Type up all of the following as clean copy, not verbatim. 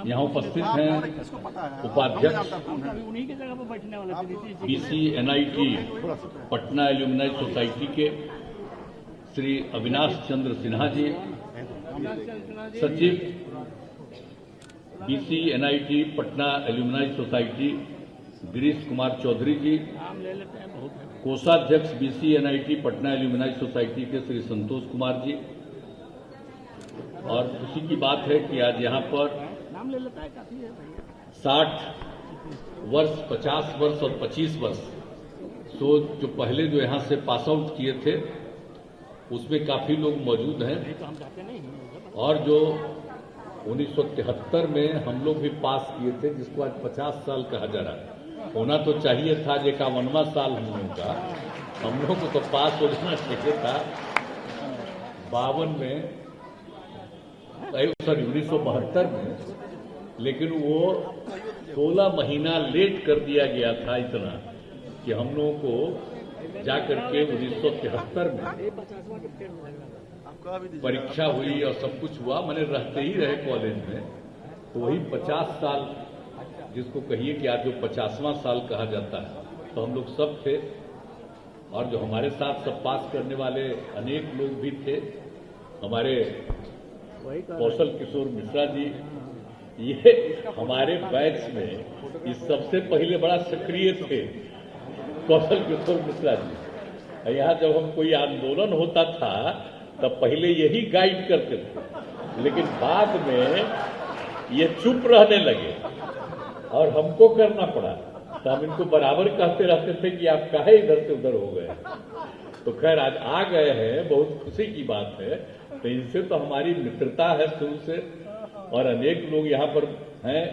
यहाँ उपस्थित हैं उपाध्यक्ष BC NIT Patna alumni society के श्री अविनाश चंद्र सिन्हा जी, सचिव BC NIT Patna alumni society Girish Kumar Chaudhary ji, कोषाध्यक्ष BC NIT Patna alumni society के श्री संतोष कुमार जी। और खुशी की बात है कि आज यहाँ पर 60 वर्ष, 50 वर्ष और 25 वर्ष तो जो पहले जो यहाँ से पास आउट किए थे उसमें काफी लोग मौजूद हैं, और जो 1973 में हम लोग भी पास किए थे, जिसको आज 50 साल कहा जा रहा है। होना तो चाहिए था, 51वां साल हम लोगों का, हम लोग को तो पास हो जाना चाहिए था 52 में, सॉरी 1972 में, लेकिन वो 16 महीना लेट कर दिया गया था, इतना कि हम लोगों को जाकर के 1973 में परीक्षा हुई और सब कुछ हुआ, मैंने रहते ही रहे कॉलेज में, तो वही 50 साल जिसको कहिए कि आज जो 50वां साल कहा जाता है, तो हम लोग सब थे। और जो हमारे साथ सब पास करने वाले अनेक लोग भी थे, हमारे कौशल किशोर मिश्रा जी, ये हमारे बैच में इस सबसे पहले बड़ा सक्रिय थे, कौशल किशोर मिश्रा जी। यहाँ जब हम कोई आंदोलन होता था तब पहले यही गाइड करते थे, लेकिन बाद में ये चुप रहने लगे और हमको करना पड़ा, तो हम इनको बराबर कहते रहते थे कि आप काहे इधर से उधर हो गए। तो खैर आज आ गए हैं, बहुत खुशी की बात है। तो इनसे तो हमारी मित्रता है शुरू से, और अनेक लोग यहाँ पर हैं,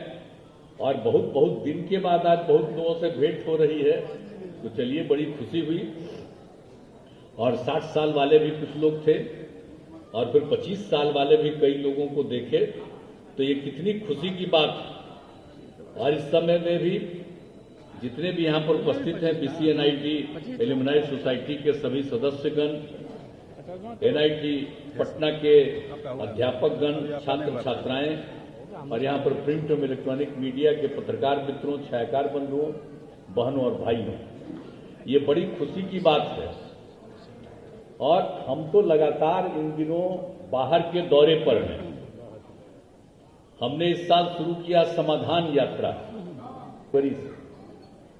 और बहुत बहुत दिन के बाद आज बहुत लोगों से भेंट हो रही है, तो चलिए बड़ी खुशी हुई। और 60 साल वाले भी कुछ लोग थे, और फिर 25 साल वाले भी कई लोगों को देखे, तो ये कितनी खुशी की बात। और इस समय में भी जितने भी यहाँ पर उपस्थित हैं, बीसी एनआईटी एल्यूमिनाई सोसाइटी के सभी सदस्यगण, एनआईटी पटना के अध्यापकगण, छात्र छात्राएं, और यहाँ पर प्रिंट और इलेक्ट्रॉनिक मीडिया के पत्रकार मित्रों, छायाकार बंधुओं, बहनों और भाइयों, ये बड़ी खुशी की बात है। और हम तो लगातार इन दिनों बाहर के दौरे पर हैं। हमने इस साल शुरू किया समाधान यात्रा बड़ी से,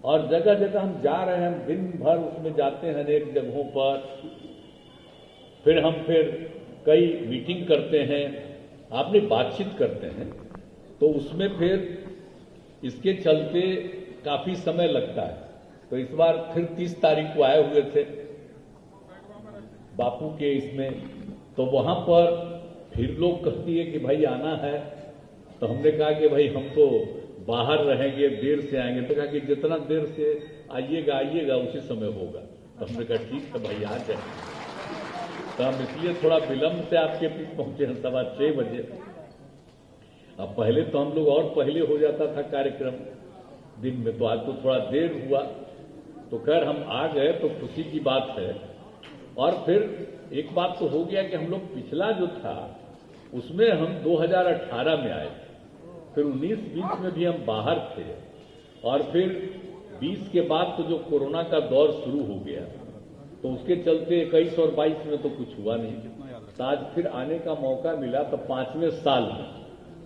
और जगह जगह हम जा रहे हैं, हम दिन भर उसमें जाते हैं अनेक जगहों पर, फिर हम कई मीटिंग करते हैं, आपने बातचीत करते हैं, तो उसमें फिर इसके चलते काफी समय लगता है। तो इस बार फिर 30 तारीख को आए हुए थे बापू के इसमें, तो वहां पर फिर लोग कहती है कि भाई आना है, तो हमने कहा कि भाई हम तो बाहर रहेंगे, देर से आएंगे, तो कहा कि जितना देर से आइएगा उसी समय होगा। तो हमने कहा ठीक है भाई आ जाए। तो हम इसलिए थोड़ा विलंब से आपके बीच पहुंचे हैं, 6:15 बजे। अब पहले तो हम लोग और पहले हो जाता था कार्यक्रम दिन में, तो आज तो थोड़ा देर हुआ, तो खैर हम आ गए, तो खुशी की बात है। और फिर एक बात तो हो गया कि हम लोग पिछला जो था उसमें हम 2018 में आए, फिर 19-20 में भी हम बाहर थे, और फिर 20 के बाद तो जो कोरोना का दौर शुरू हो गया, तो उसके चलते 21 और 22 में तो कुछ हुआ नहीं, तो आज फिर आने का मौका मिला, तो 5वें साल में।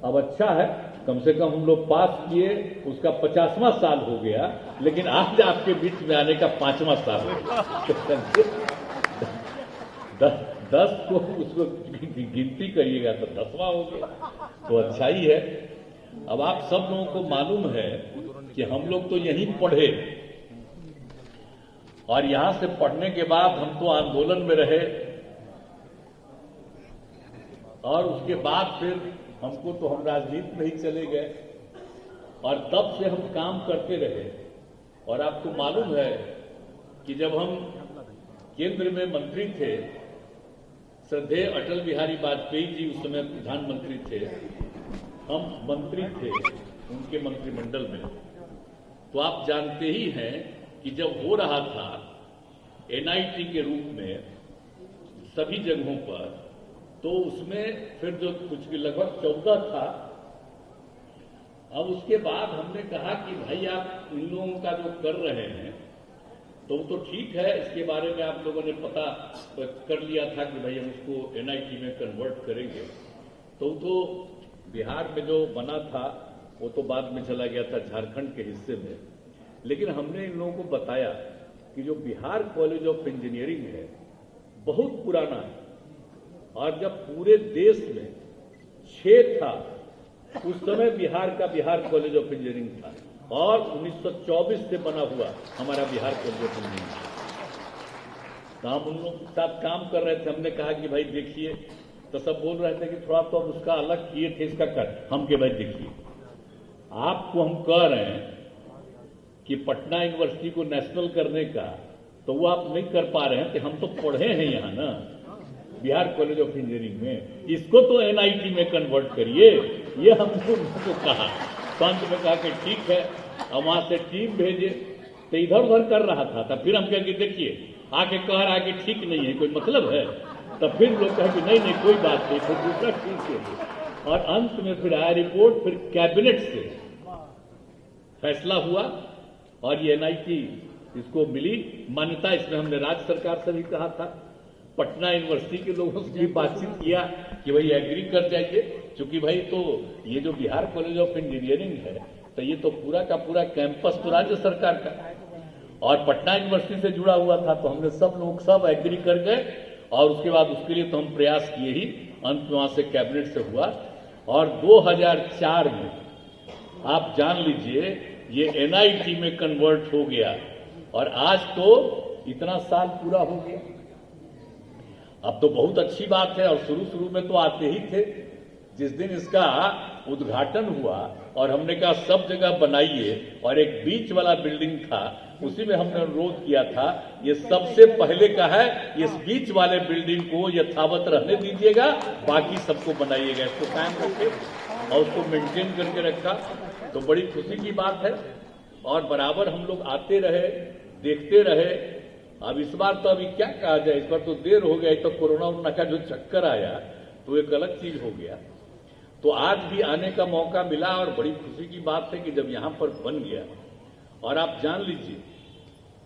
अब अच्छा है, कम से कम हम लोग पास किए, उसका 50वां साल हो गया, लेकिन आज आपके बीच में आने का 5वां साल हो गया। 10 को उसको गिनती करिएगा तो 10वां हो गया, तो अच्छा ही है। अब आप सब लोगों को मालूम है कि हम लोग तो यहीं पढ़े, और यहां से पढ़ने के बाद हम तो आंदोलन में रहे, और उसके बाद फिर हमको तो हम राजनीति में ही चले गए, और तब से हम काम करते रहे। और आपको मालूम है कि जब हम केंद्र में मंत्री थे, श्रद्धेय अटल बिहारी वाजपेयी जी उस समय प्रधानमंत्री थे, हम मंत्री थे उनके मंत्रिमंडल में, तो आप जानते ही हैं कि जब हो रहा था एनआईटी के रूप में सभी जगहों पर, तो उसमें फिर जो कुछ लगभग 14 था, अब उसके बाद हमने कहा कि भाई आप इन लोगों का जो कर रहे हैं तो ठीक है, इसके बारे में आप लोगों ने पता कर लिया था कि भाई हम उसको एनआईटी में कन्वर्ट करेंगे। तो बिहार में जो बना था वो तो बाद में चला गया था झारखंड के हिस्से में, लेकिन हमने इन लोगों को बताया कि जो बिहार कॉलेज ऑफ इंजीनियरिंग है बहुत पुराना है, और जब पूरे देश में 6 था उस समय बिहार का बिहार कॉलेज ऑफ इंजीनियरिंग था, और 1924 से बना हुआ हमारा बिहार कॉलेज ऑफ इंजीनियरिंग। तो हम उन लोगों के साथ काम कर रहे थे, हमने कहा कि भाई देखिए, तो सब बोल रहे थे कि थोड़ा तो अब उसका अलग किए थे, इसका कर। हम के भाई देखिए, आपको हम कह रहे हैं कि पटना यूनिवर्सिटी को नेशनल करने का, तो वो आप नहीं कर पा रहे हैं कि हम तो पढ़े हैं यहाँ ना बिहार कॉलेज ऑफ इंजीनियरिंग में, इसको तो एनआईटी में कन्वर्ट करिए, ये हमने उनको कहा। तो अंत में कहा कि ठीक है, और वहां से टीम भेजे, तो इधर उधर कर रहा था। तब फिर हम कह कि देखिए, आके कह रहा कि ठीक नहीं है, कोई मतलब है? तब फिर लोग कहे कि नहीं कोई बात नहीं, फिर दूसरा ठीक है। और अंत में फिर आया रिपोर्ट, फिर कैबिनेट से फैसला हुआ और ये एनआईटी इसको मिली मान्यता। इसमें हमने राज्य सरकार से भी कहा था, पटना यूनिवर्सिटी के लोगों से भी बातचीत किया कि भाई एग्री कर जाइए, क्योंकि भाई तो ये जो बिहार कॉलेज ऑफ इंजीनियरिंग है तो ये तो पूरा का पूरा कैंपस तो राज्य सरकार का और पटना यूनिवर्सिटी से जुड़ा हुआ था। तो हमने सब लोग सब एग्री कर गए, और उसके बाद उसके लिए तो हम प्रयास किए ही, अंत में वहां से कैबिनेट से हुआ। और 2004 में आप जान लीजिए ये एनआईटी में कन्वर्ट हो गया, और आज तो इतना साल पूरा हो गया। अब तो बहुत अच्छी बात है, और शुरू में तो आते ही थे। जिस दिन इसका उद्घाटन हुआ और हमने कहा सब जगह बनाइए, और एक बीच वाला बिल्डिंग था उसी में हमने अनुरोध किया था, ये सबसे पहले का है, इस बीच वाले बिल्डिंग को यथावत रहने दीजिएगा, बाकी सबको बनाइएगा, इसको कायम रखे और उसको मेंटेन करके रखा। तो बड़ी खुशी की बात है, और बराबर हम लोग आते रहे, देखते रहे। अब इस बार तो अभी क्या कहा जाए, इस बार तो देर हो गया, तो कोरोना का जो चक्कर आया तो एक अलग चीज हो गया। तो आज भी आने का मौका मिला, और बड़ी खुशी की बात है कि जब यहां पर बन गया। और आप जान लीजिए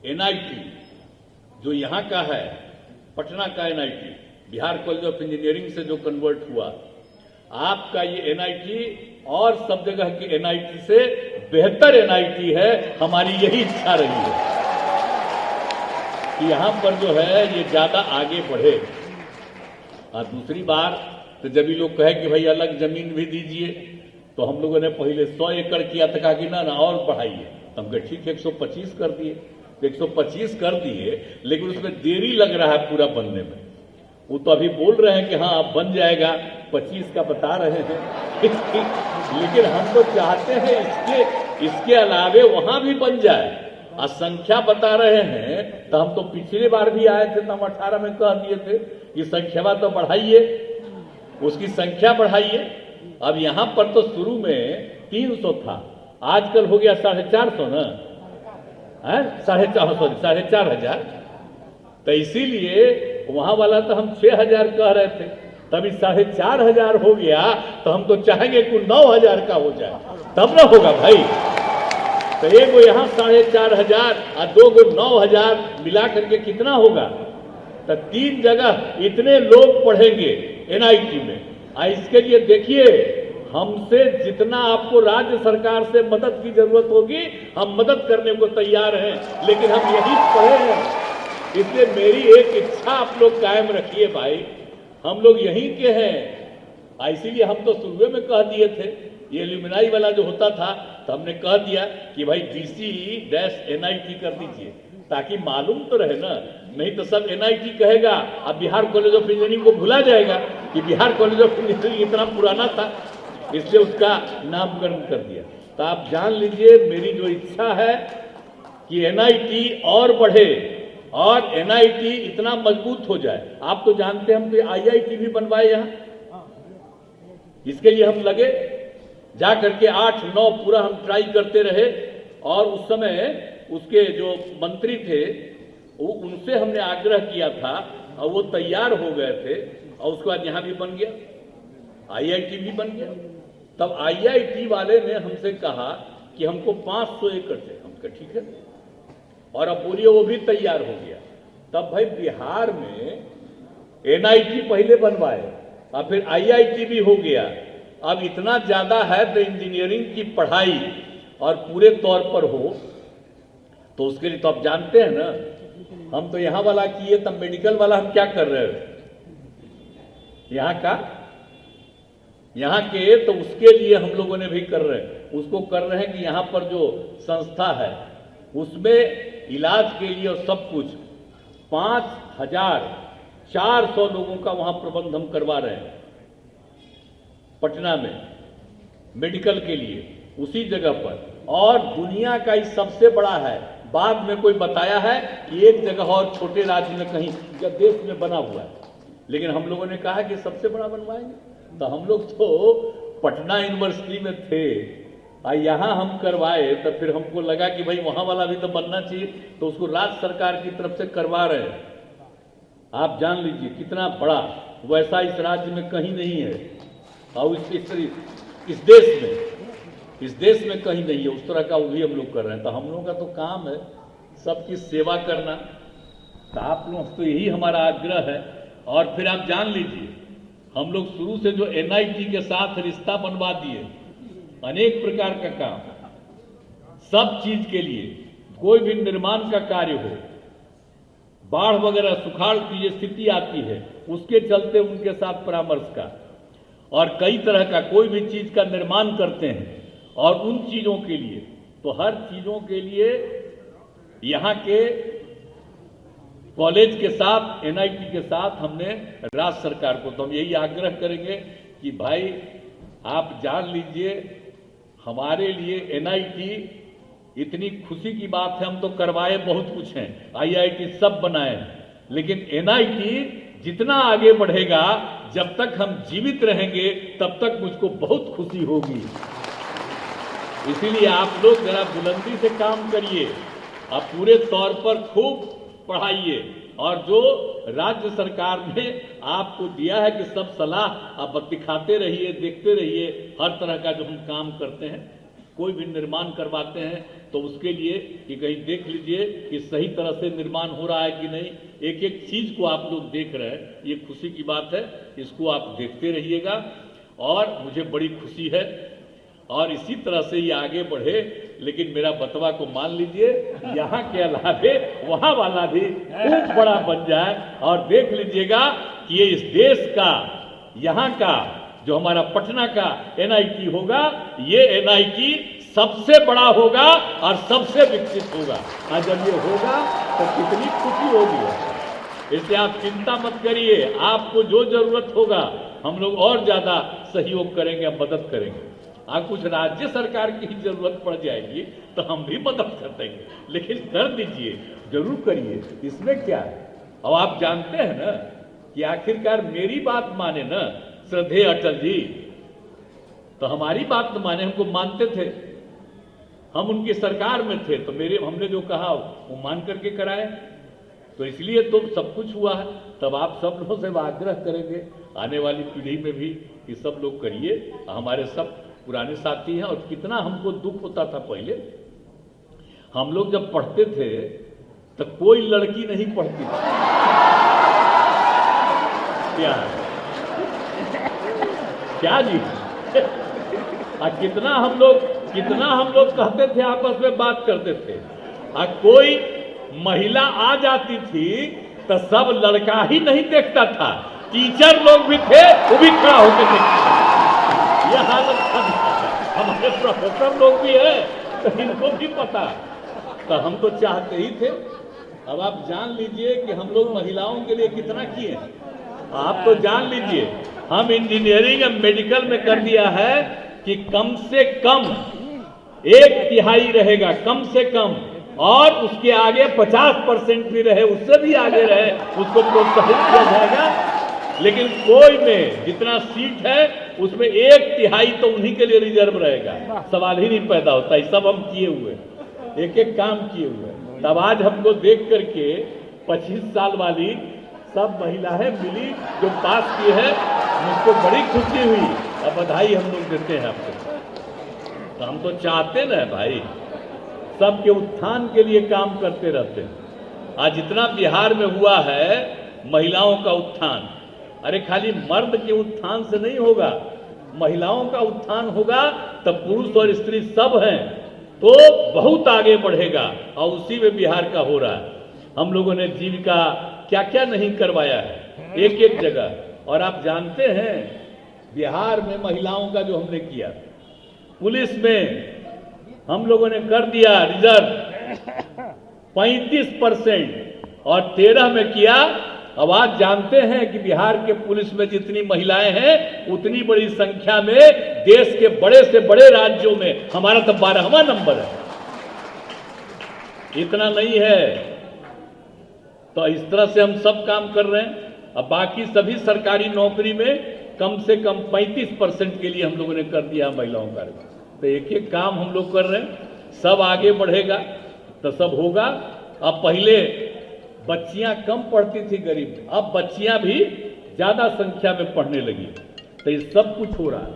एनआईटी जो यहां का है, पटना का NIT Bihar college of engineering से जो कन्वर्ट हुआ, आपका ये एनआईटी और सब जगह की एनआईटी से बेहतर एनआईटी है। हमारी यही इच्छा रही है कि यहां पर जो है ये ज्यादा आगे बढ़े। और दूसरी बार तो जब ये लोग कहे कि भाई अलग जमीन भी दीजिए, तो हम लोगों ने पहले 100 एकड़ किया था, कहा कि ना और बढ़ाइए। हम कहे ठीक है 125 कर दिए, तो 125 कर दिए, लेकिन उसमें देरी लग रहा है पूरा बनने में। वो तो अभी बोल रहे हैं कि हाँ अब बन जाएगा, 25 का बता रहे हैं लेकिन हम तो चाहते हैं इसके अलावे वहां भी बन जाए। और संख्या बता रहे हैं, तो हम तो पिछले बार भी आए थे, तो हम 18 में कह दिए थे कि संख्या तो बढ़ाइए, उसकी संख्या बढ़ाइए। अब यहां पर तो शुरू में 300 था, आजकल हो गया 450 ना, 4,500 तो इसीलिए वहां वाला तो हम 6,000 कह रहे थे, तभी 4,500 हो गया। तो हम तो चाहेंगे कि 9,000 का हो जाए, तब ना होगा भाई। तो एक गो यहां 4,500 और 2 गो 9,000 मिला करके कितना होगा? तो 3 जगह इतने लोग पढ़ेंगे एनआईटी में। इसके लिए देखिए, हमसे जितना आपको राज्य सरकार से मदद की जरूरत होगी, हम मदद करने को तैयार हैं, लेकिन हम यही पढ़े हैं। इसलिए मेरी एक इच्छा आप लोग कायम रखिए भाई, हम लोग यहीं के हैं। इसीलिए हम तो शुरू में कह दिए थे, ये एल्यूमिनाई वाला जो होता था, तो हमने कह दिया कि भाई DC-NIT कर दीजिए, ताकि मालूम तो रहे ना। नहीं तो सब एनआईटी कहेगा, अब बिहार कॉलेज ऑफ इंजीनियरिंग को भुला जाएगा कि बिहार कॉलेज ऑफ इंजीनियरिंग इतना पुराना था, इसलिए उसका नामकरण कर दिया। तो आप जान लीजिए मेरी जो इच्छा है कि एनआईटी और बढ़े और एनआईटी इतना मजबूत हो जाए। आप तो जानते हैं हम तो आईआईटी भी बनवाए यहां, इसके लिए हम लगे, जा करके 8-9 पूरा हम ट्राई करते रहे। और उस समय उसके जो मंत्री थे उनसे हमने आग्रह किया था, और वो तैयार हो गए थे, और उसके बाद यहां भी बन गया, आईआईटी भी बन गया। तब IIT वाले ने हमसे कहा कि हमको 500 एकड़ चाहिए। हम कहा ठीक है, और अब बोलिए वो भी तैयार हो गया। तब भाई बिहार में NIT पहले बनवाए और फिर IIT भी हो गया। अब इतना ज्यादा है तो इंजीनियरिंग की पढ़ाई और पूरे तौर पर हो तो उसके लिए तो आप जानते हैं ना, हम तो यहां वाला किए, तब मेडिकल वाला हम क्या कर रहे हैं यहाँ के, तो उसके लिए हम लोगों ने भी कर रहे हैं, उसको कर रहे हैं कि यहां पर जो संस्था है उसमें इलाज के लिए और सब कुछ 5400 लोगों का वहां प्रबंध हम करवा रहे हैं पटना में मेडिकल के लिए, उसी जगह पर। और दुनिया का ही सबसे बड़ा है। बाद में कोई बताया है कि एक जगह और छोटे राज्य में कहीं देश में बना हुआ है, लेकिन हम लोगों ने कहा कि सबसे बड़ा बनवाएंगे। तो हम लोग तो पटना यूनिवर्सिटी में थे और यहां हम करवाए, तो फिर हमको लगा कि भाई वहां वाला भी तो बनना चाहिए, तो उसको राज्य सरकार की तरफ से करवा रहे हैं। आप जान लीजिए कितना बड़ा, वैसा इस राज्य में कहीं नहीं है और इस देश में कहीं नहीं है उस तरह का, वो भी हम लोग कर रहे हैं। तो हम लोगों का तो काम है सबकी सेवा करना, तो आप लोग तो यही हमारा आग्रह है। और फिर आप जान लीजिए हम लोग शुरू से जो NIT के साथ रिश्ता बनवा दिए, अनेक प्रकार का काम, सब चीज के लिए, कोई भी निर्माण का कार्य हो, बाढ़ वगैरह सुखाड़ की स्थिति आती है उसके चलते उनके साथ परामर्श का, और कई तरह का कोई भी चीज का निर्माण करते हैं, और उन चीजों के लिए तो हर चीजों के लिए यहाँ के कॉलेज के साथ, NIT के साथ हमने राज्य सरकार को, तो हम यही आग्रह करेंगे कि भाई आप जान लीजिए हमारे लिए NIT इतनी खुशी की बात है। हम तो करवाए बहुत कुछ हैं, IIT सब बनाए, लेकिन NIT जितना आगे बढ़ेगा, जब तक हम जीवित रहेंगे तब तक मुझको बहुत खुशी होगी। इसीलिए आप लोग जरा बुलंदी से काम करिए, आप पूरे तौर पर खूब पढ़ाइए, और जो राज्य सरकार ने आपको दिया है कि सब सलाह आप दिखाते रहिए, देखते रहिए हर तरह का जो हम काम करते हैं, कोई भी निर्माण करवाते हैं तो उसके लिए कि कहीं देख लीजिए कि सही तरह से निर्माण हो रहा है कि नहीं, एक एक चीज को आप लोग देख रहे हैं, ये खुशी की बात है। इसको आप देखते रहिएगा और मुझे बड़ी खुशी है, और इसी तरह से ये आगे बढ़े। लेकिन मेरा बतवा को मान लीजिए, यहाँ के अलावे वहां वाला भी खूब बड़ा बन जाए, और देख लीजिएगा कि ये इस देश का, यहाँ का जो हमारा पटना का NIT होगा, ये NIT सबसे बड़ा होगा और सबसे विकसित होगा। और जब ये होगा तो कितनी खुशी होगी। इसलिए आप चिंता मत करिए, आपको जो जरूरत होगा हम लोग और ज्यादा सहयोग करेंगे, मदद करेंगे। आप कुछ राज्य सरकार की जरूरत पड़ जाएगी तो हम भी मदद कर देंगे, लेकिन कर दीजिए, जरूर करिए, इसमें क्या है। अब आप जानते हैं ना कि आखिरकार मेरी बात माने ना श्रद्धेय अटल जी, तो हमारी बात न माने, हमको मानते थे, हम उनकी सरकार में थे, तो हमने जो कहा वो मान करके कराए, तो इसलिए तो सब कुछ हुआ है। तब आप सब लोगों से आग्रह करेंगे आने वाली पीढ़ी में भी कि सब लोग करिए। हमारे सब पुराने साथी हैं, और कितना हमको दुख होता था पहले, हम लोग जब पढ़ते थे तो कोई लड़की नहीं पढ़ती थी। क्या जी कितना हम लोग कहते थे, आपस में बात करते थे, और कोई महिला आ जाती थी तो सब लड़का ही नहीं देखता था, टीचर लोग भी थे वो भी खड़ा होकर देखते थे। यह हालत था। हमारे प्रोफेसर लोग भी है तो इनको भी पता, तो हम तो चाहते ही थे। अब आप जान लीजिए कि हम लोग महिलाओं के लिए कितना किए। आप तो जान लीजिए हम इंजीनियरिंग और मेडिकल में कर दिया है कि कम से कम 1/3 रहेगा, कम से कम, और उसके आगे 50% भी रहे, उससे भी आगे रहे, उसको प्रोत्साहित किया जाएगा। लेकिन कोई में जितना सीट है उसमें 1/3 तो उन्हीं के लिए रिजर्व रहेगा, सवाल ही नहीं पैदा होता। ये सब हम किए हुए, एक एक काम किए हुए। तब आज हमको देख करके 25 साल वाली सब महिलाएं मिली जो पास की है, मुझको बड़ी खुशी हुई। अब बधाई हम लोग देते हैं आपको। तो हम तो चाहते ना भाई, सबके उत्थान के लिए काम करते रहते हैं। आज जितना बिहार में हुआ है महिलाओं का उत्थान, अरे खाली मर्द के उत्थान से नहीं होगा, महिलाओं का उत्थान होगा तब पुरुष और स्त्री सब हैं तो बहुत आगे बढ़ेगा। और उसी में बिहार का हो रहा है। हम लोगों ने जीविका क्या क्या नहीं करवाया है एक एक जगह। और आप जानते हैं बिहार में महिलाओं का जो हमने किया, पुलिस में हम लोगों ने कर दिया रिजर्व 35% और 13 में किया। अब आज जानते हैं कि बिहार के पुलिस में जितनी महिलाएं हैं उतनी बड़ी संख्या में देश के बड़े से बड़े राज्यों में हमारा तो 12वां नंबर है। इतना नहीं है तो इस तरह से हम सब काम कर रहे हैं। अब बाकी सभी सरकारी नौकरी में कम से कम 35% के लिए हम लोगों ने कर दिया महिलाओं का। तो एक एक काम हम लोग कर रहे हैं, सब आगे बढ़ेगा तो सब होगा। अब पहले बच्चियां कम पढ़ती थी गरीब, अब बच्चियां भी ज्यादा संख्या में पढ़ने लगी। तो ये सब कुछ हो रहा है।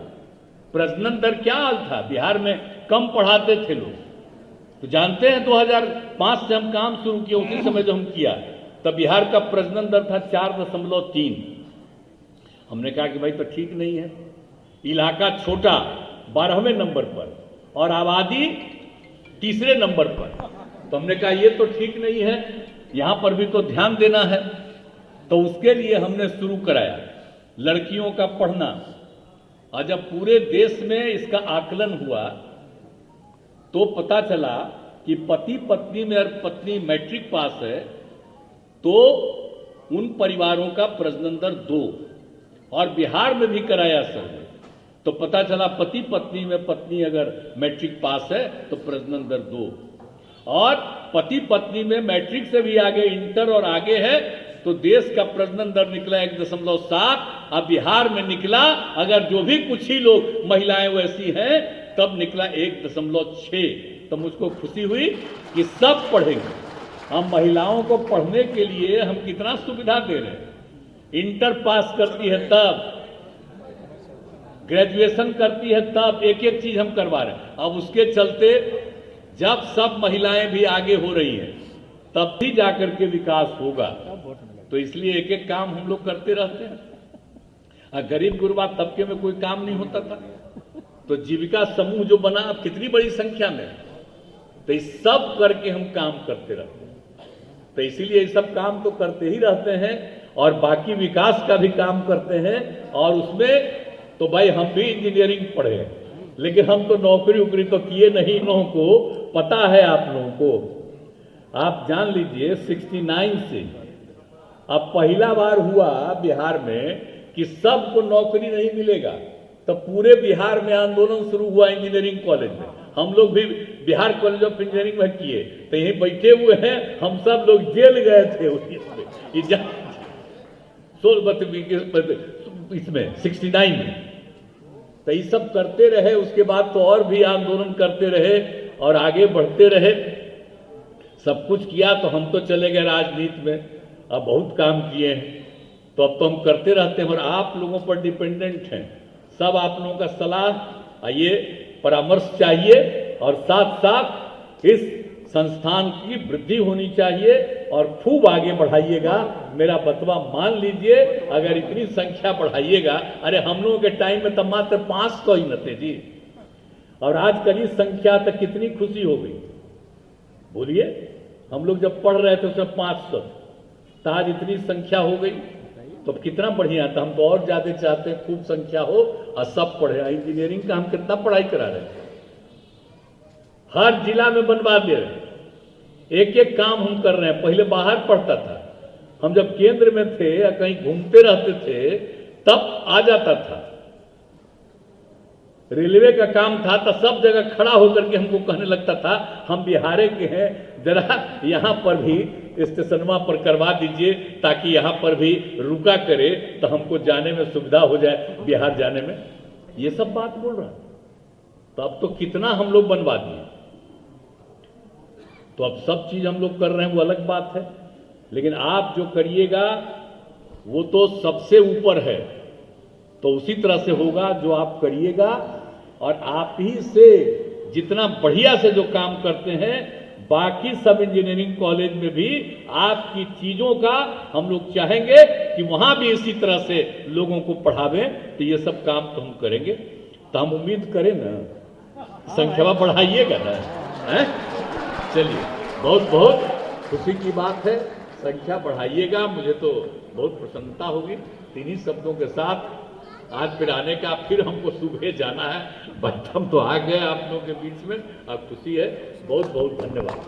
प्रजनन दर क्या हाल था बिहार में, कम पढ़ाते थे लोग। तो जानते हैं 2005 से हम काम शुरू किए, उसी समय जो हम किया तब बिहार का प्रजनन दर था 4.3। हमने कहा कि भाई तो ठीक नहीं है, इलाका छोटा 12वें नंबर पर और आबादी तीसरे नंबर पर। तो हमने कहा ये तो ठीक नहीं है, यहां पर भी तो ध्यान देना है। तो उसके लिए हमने शुरू कराया लड़कियों का पढ़ना। और जब पूरे देश में इसका आकलन हुआ तो पता चला कि पति पत्नी में अगर पत्नी मैट्रिक पास है तो उन परिवारों का प्रजनन दर 2। और बिहार में भी कराया सर्वे तो पता चला पति पत्नी में पत्नी अगर मैट्रिक पास है तो प्रजनन दर 2, और पति पत्नी में मैट्रिक से भी आगे इंटर और आगे है तो देश का प्रजनन दर निकला 1.7। अब बिहार में निकला, अगर जो भी कुछ ही लोग महिलाएं वैसी हैं तब निकला 1.6। तो मुझको खुशी हुई कि सब पढ़ेंगे। हम महिलाओं को पढ़ने के लिए हम कितना सुविधा दे रहे हैं। इंटर पास करती है तब, ग्रेजुएशन करती है तब, एक एक चीज हम करवा रहे हैं। अब उसके चलते जब सब महिलाएं भी आगे हो रही हैं तब भी जाकर के विकास होगा। तो इसलिए एक एक काम हम लोग करते रहते हैं। गरीब गुरबा तबके में कोई काम नहीं होता था तो जीविका समूह जो बना अब कितनी बड़ी संख्या में, तो इस सब करके हम काम करते रहते हैं। तो इसीलिए ये सब काम तो करते ही रहते हैं और बाकी विकास का भी काम करते हैं। और उसमें तो भाई हम भी इंजीनियरिंग पढ़े हैं, लेकिन हम तो नौकरी उकरी तो किए नहीं। इन लोगों को पता है, आप लोगों को आप जान लीजिए 69 से अब पहला बार हुआ बिहार में कि सबको नौकरी नहीं मिलेगा। तो पूरे बिहार में आंदोलन शुरू हुआ इंजीनियरिंग कॉलेज में। हम लोग भी बिहार कॉलेज ऑफ इंजीनियरिंग में किए, तो यहीं बैठे हुए हैं। हम सब लोग जेल गए थे इसमें 69 में। तो ये सब करते रहे। उसके बाद तो और भी आंदोलन करते रहे और आगे बढ़ते रहे। सब कुछ किया तो हम तो चले गए राजनीति में, अब बहुत काम किए हैं तो अब तो हम करते रहते हैं और आप लोगों पर डिपेंडेंट हैं। सब आप लोगों का सलाह ये परामर्श चाहिए और साथ साथ इस संस्थान की वृद्धि होनी चाहिए और खूब आगे बढ़ाइएगा। मेरा बतवा मान लीजिए, अगर इतनी संख्या बढ़ाइएगा, अरे हम लोगों के टाइम में तो मात्र 500 ही न थे जी, और आज कल इस संख्या तक कितनी खुशी हो गई। बोलिए, हम लोग जब पढ़ रहे थे उसमें 500, तो आज इतनी संख्या हो गई तो कितना बढ़िया था। हम तो और ज्यादा चाहते हैं खूब संख्या हो और सब पढ़े। इंजीनियरिंग का हम कितना पढ़ाई करा रहे हैं, हर जिला में बनवा दे रहे हैं। एक एक काम हम कर रहे हैं। पहले बाहर पढ़ता था, हम जब केंद्र में थे या कहीं घूमते रहते थे तब आ जाता था। रेलवे का काम था तो सब जगह खड़ा होकर के हमको कहने लगता था हम बिहार के हैं, जरा यहां पर भी स्टेशनवा पर करवा दीजिए ताकि यहां पर भी रुका करे तो हमको जाने में सुविधा हो जाए, बिहार जाने में। ये सब बात बोल रहा। तो अब तो कितना हम लोग बनवा दिए। तो अब सब चीज हम लोग कर रहे हैं, वो अलग बात है, लेकिन आप जो करिएगा वो तो सबसे ऊपर है। तो तो उसी तरह से होगा जो आप करिएगा, और आप ही से जितना बढ़िया से जो काम करते हैं बाकी सब इंजीनियरिंग कॉलेज में भी आपकी चीजों का हम लोग चाहेंगे कि वहां भी इसी तरह से लोगों को पढ़ावें। तो ये सब काम तो हम करेंगे। तो हम उम्मीद करें ना, संख्या बढ़ाइएगा ना, है? चलिए, बहुत बहुत खुशी की बात है, संख्या बढ़ाइएगा, मुझे तो बहुत प्रसन्नता होगी। इन्हीं शब्दों के साथ आज फिर आने का, फिर हमको सुबह जाना है, बट हम तो आ गए आप लोगों के बीच में, अब खुशी है। बहुत बहुत धन्यवाद।